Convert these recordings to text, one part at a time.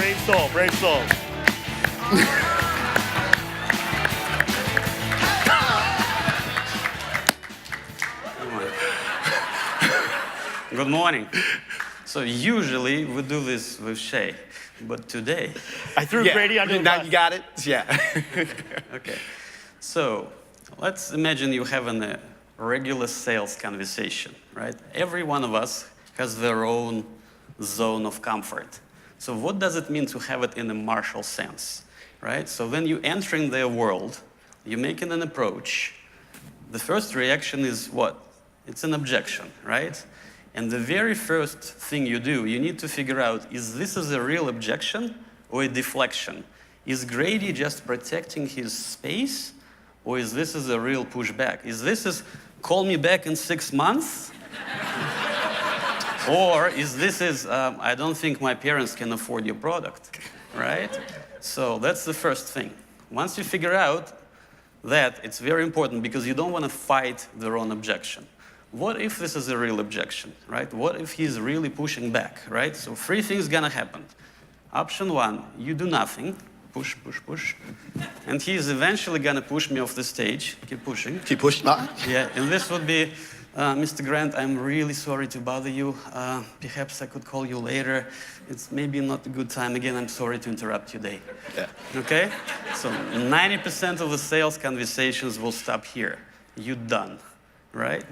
Brave soul, brave soul. Good morning. So usually we do this with Shay, but today... I threw Grady under the Now bus. you got it? Yeah. Okay. So let's imagine you having a regular sales conversation, right? Every one of us has their own zone of comfort. So what does it mean to have it in a martial sense, right? So when you enter in their world, you're making an approach. The first reaction is what? It's an objection, right? And the very first thing you do, you need to figure out, is this a real objection or a deflection? Is Grady just protecting his space, or is this a real pushback? Is this call me back in 6 months? Or is this I don't think my parents can afford your product, right? So that's the first thing. Once you figure out that, it's very important because you don't want to fight their own objection. What if this is a real objection, right? What if he's really pushing back, right? So 3 things gonna happen. Option 1, you do nothing. Push, push, push. And he's eventually gonna push me off the stage. Keep pushing. Keep pushing. Yeah, and this would be, Mr. Grant, I'm really sorry to bother you. Perhaps I could call you later. It's maybe not a good time. Again, I'm sorry to interrupt your day. Yeah. Okay? So 90% of the sales conversations will stop here. You're done, right?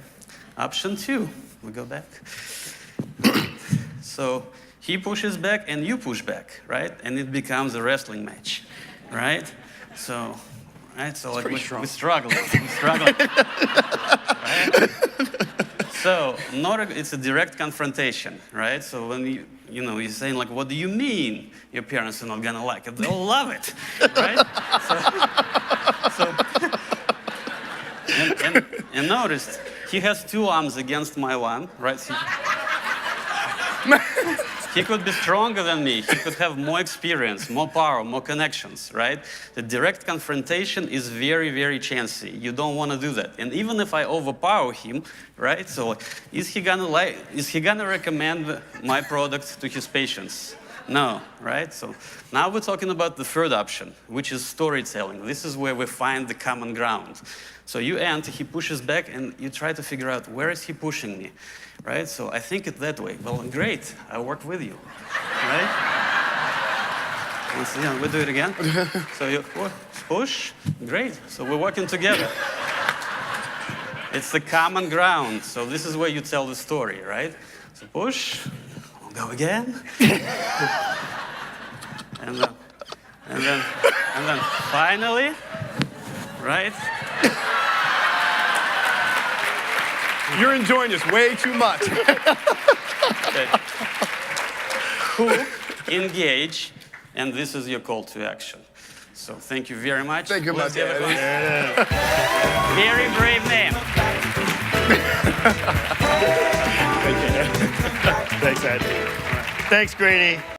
Option 2, we go back. So he pushes back and you push back, right? And it becomes a wrestling match, right? So, right? So like we're struggling. Right? So it's a direct confrontation, right? So when you're saying like, what do you mean your parents are not gonna like it? They'll love it, right? And notice, he has 2 arms against my one, right? He could be stronger than me. He could have more experience, more power, more connections, right? The direct confrontation is very, very chancy. You don't want to do that. And even if I overpower him, right? So is he gonna recommend my product to his patients? No, right? So now we're talking about the third option, which is storytelling. This is where we find the common ground. So you enter, he pushes back, and you try to figure out, where is he pushing me, right? So I think it that way. Well, great, I work with you, right? Once again, we do it again. So you push, great. So we're working together. It's the common ground. So this is where you tell the story, right? So push. Go again. and then finally, right? You're enjoying this way too much. Okay. Hook, engage, and this is your call to action. So thank you very much. Thank you, my dad. Very brave man. Thanks, Ed. Thanks, Grady.